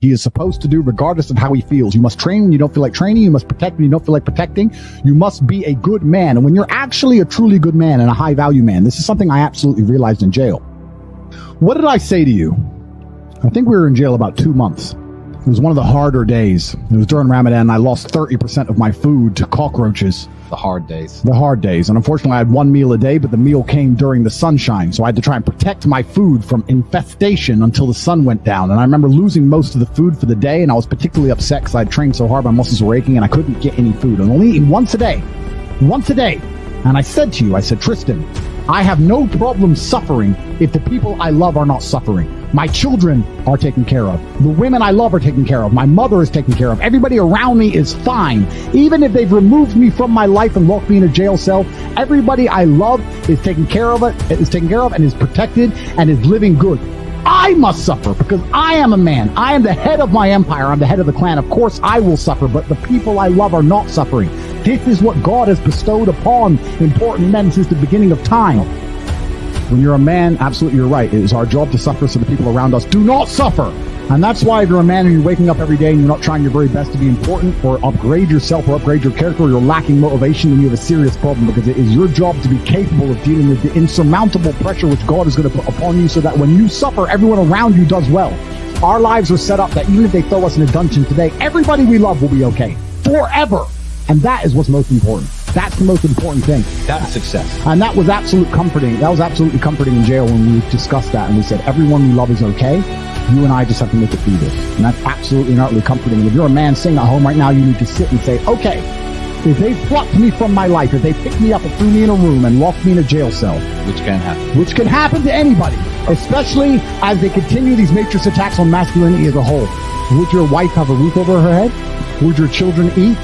he is supposed to do regardless of how he feels. You must train when you don't feel like training. You must protect when you don't feel like protecting. You must be a good man. And when you're actually a truly good man and a high value man, this is something I absolutely realized in jail. What did I say to you? I think we were in jail about 2 months. It was one of the harder days. It was during Ramadan. I lost 30% of my food to cockroaches. The hard days. The hard days. And unfortunately, I had one meal a day, but the meal came during the sunshine. So I had to try and protect my food from infestation until the sun went down. And I remember losing most of the food for the day. And I was particularly upset because I had trained so hard, my muscles were aching, and I couldn't get any food. I was only eating once a day. Once a day. And I said to you, I said, Tristan, I have no problem suffering if the people I love are not suffering. My children are taken care of. The women I love are taken care of. My mother is taken care of. Everybody around me is fine. Even if they've removed me from my life and locked me in a jail cell, everybody I love is taken care of and is protected and is living good. I must suffer because I am a man. I am the head of my empire. I'm the head of the clan. Of course, I will suffer, but the people I love are not suffering. This is what God has bestowed upon important men since the beginning of time. When you're a man, absolutely you're right. It is our job to suffer so the people around us do not suffer. And that's why if you're a man and you're waking up every day and you're not trying your very best to be important or upgrade yourself or upgrade your character, or you're lacking motivation, then you have a serious problem, because it is your job to be capable of dealing with the insurmountable pressure which God is going to put upon you, so that when you suffer, everyone around you does well. Our lives are set up that even if they throw us in a dungeon today, everybody we love will be okay forever. And that is what's most important. That's the most important thing. That's success. And that was absolutely comforting. That was absolutely comforting in jail when we discussed that. And we said, everyone we love is okay. You and I just have to make it through this. And that's absolutely and utterly comforting. And if you're a man sitting at home right now, you need to sit and say, okay, if they plucked me from my life, if they picked me up and threw me in a room and locked me in a jail cell. Which can happen. Which can happen to anybody, especially as they continue these matrix attacks on masculinity as a whole. Would your wife have a roof over her head? Would your children eat?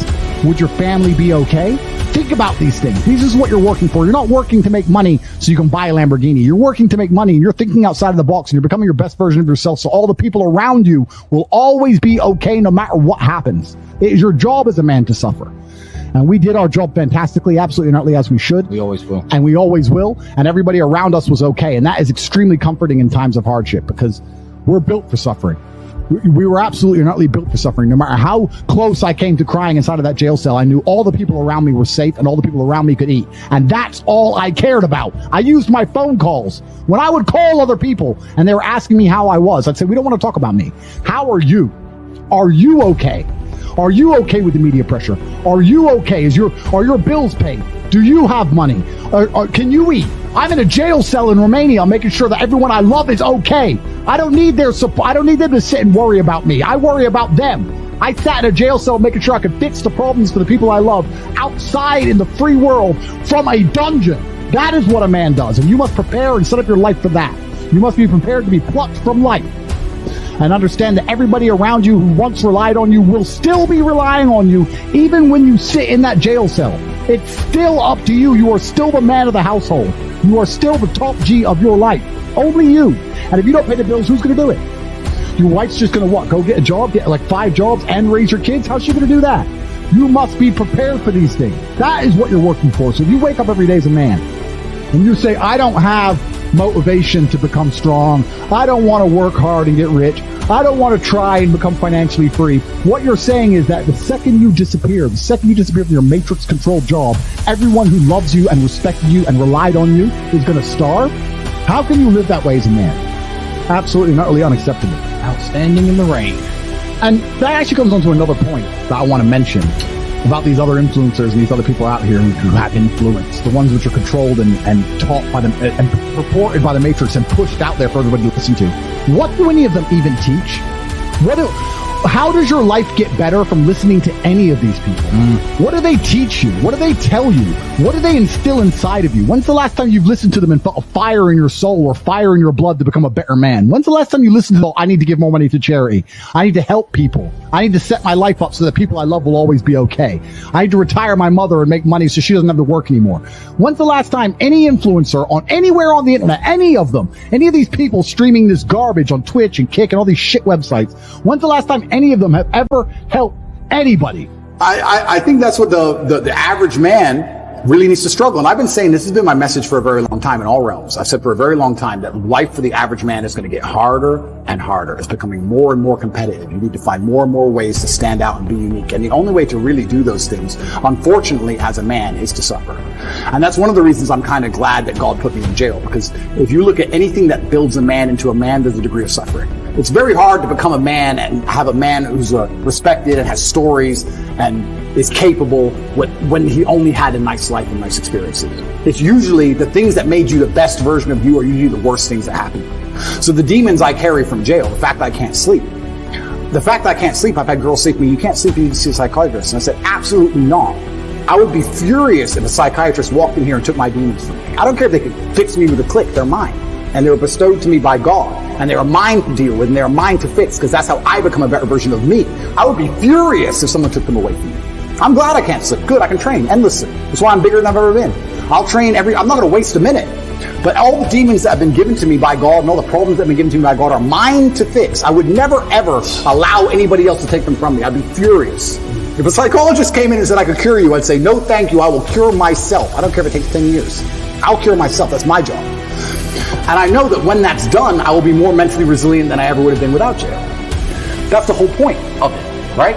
Would your family be okay? Think about these things. This is what you're working for. You're not working to make money so you can buy a Lamborghini. You're working to make money, and you're thinking outside of the box, and you're becoming your best version of yourself, so all the people around you will always be okay no matter what happens. It is your job as a man to suffer. And we did our job fantastically, absolutely and utterly, as we should. We always will. And we always will. And everybody around us was okay. And that is extremely comforting in times of hardship, because we're built for suffering. We were absolutely and utterly built for suffering. No matter how close I came to crying inside of that jail cell, I knew all the people around me were safe and all the people around me could eat. And that's all I cared about. I used my phone calls. When I would call other people and they were asking me how I was, I'd say, we don't want to talk about me. How are you? Are you okay? Are you okay with the media pressure? Are you okay? Are your bills paid? Do you have money? Can you eat? I'm in a jail cell in Romania. I'm making sure that everyone I love is okay. I don't need their support. I don't need them to sit and worry about me. I worry about them. I sat in a jail cell making sure I could fix the problems for the people I love outside in the free world from a dungeon. That is what a man does. And you must prepare and set up your life for that. You must be prepared to be plucked from life. And understand that everybody around you who once relied on you will still be relying on you, even when you sit in that jail cell. It's still up to you. You are still the man of the household. You are still the top G of your life. Only you. And if you don't pay the bills, who's going to do it? Your wife's just going to what? Go get a job, get like 5 jobs, and raise your kids? How's she going to do that? You must be prepared for these things. That is what you're working for. So if you wake up every day as a man, and you say, I don't have motivation to become strong. I don't want to work hard and get rich. I don't want to try and become financially free. What you're saying is that the second you disappear from your matrix-controlled job, everyone who loves you and respected you and relied on you is going to starve? How can you live that way as a man? Absolutely and utterly unacceptable. Outstanding in the rain. And that actually comes on to another point that I want to mention about these other influencers and these other people out here who have influence, the ones which are controlled and taught by them and purported by the Matrix and pushed out there for everybody to listen to. What do any of them even teach? How does your life get better from listening to any of these people? What do they teach you? What do they tell you? What do they instill inside of you? When's the last time you've listened to them and felt a fire in your soul or fire in your blood to become a better man? When's the last time you listened to, I need to give more money to charity. I need to help people. I need to set my life up so that people I love will always be okay. I need to retire my mother and make money so she doesn't have to work anymore. When's the last time any influencer on anywhere on the internet, any of them, any of these people streaming this garbage on Twitch and Kick and all these shit websites, when's the last time any of them have ever helped anybody? I think that's what the average man really needs to struggle. And I've been saying, this has been my message for a very long time in all realms. I've said for a very long time that life for the average man is going to get harder and harder. It's becoming more and more competitive. You need to find more and more ways to stand out and be unique. And the only way to really do those things, unfortunately, as a man, is to suffer. And that's one of the reasons I'm kind of glad that God put me in jail, because if you look at anything that builds a man into a man, there's a degree of suffering. It's very hard to become a man and have a man who's respected and has stories and is capable when he only had a nice life and nice experiences. It's usually the things that made you the best version of you are usually the worst things that happen. So the demons I carry from jail, the fact that I can't sleep, I've had girls say to me, you can't sleep, you need to see a psychiatrist. And I said, absolutely not. I would be furious if a psychiatrist walked in here and took my demons from me. I don't care if they could fix me with a click, they're mine. And they were bestowed to me by God. And they are mine to deal with, and they are mine to fix, because that's how I become a better version of me. I would be furious if someone took them away from me. I'm glad I can't sleep. Good, I can train endlessly. That's why I'm bigger than I've ever been. I'll train I'm not going to waste a minute. But all the demons that have been given to me by God and all the problems that have been given to me by God are mine to fix. I would never, ever allow anybody else to take them from me. I'd be furious. If a psychologist came in and said I could cure you, I'd say, no, thank you. I will cure myself. I don't care if it takes 10 years. I'll cure myself. That's my job. And I know that when that's done, I will be more mentally resilient than I ever would have been without jail. That's the whole point of it, right?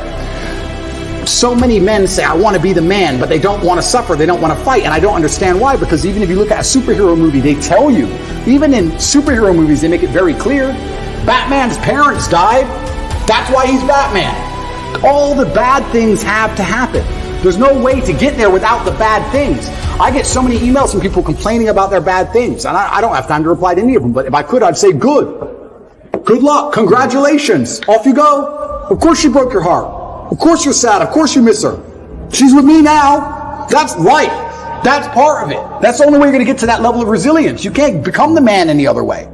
So many men say, I want to be the man, but they don't want to suffer, they don't want to fight, and I don't understand why, because even if you look at a superhero movie, they tell you, even in superhero movies, they make it very clear, Batman's parents died, that's why he's Batman. All the bad things have to happen. There's no way to get there without the bad things. I get so many emails from people complaining about their bad things, and I don't have time to reply to any of them, but if I could, I'd say, good luck, congratulations, off you go. Of course she broke your heart. Of course you're sad. Of course you miss her. She's with me now. That's life. That's part of it. That's the only way you're going to get to that level of resilience. You can't become the man any other way.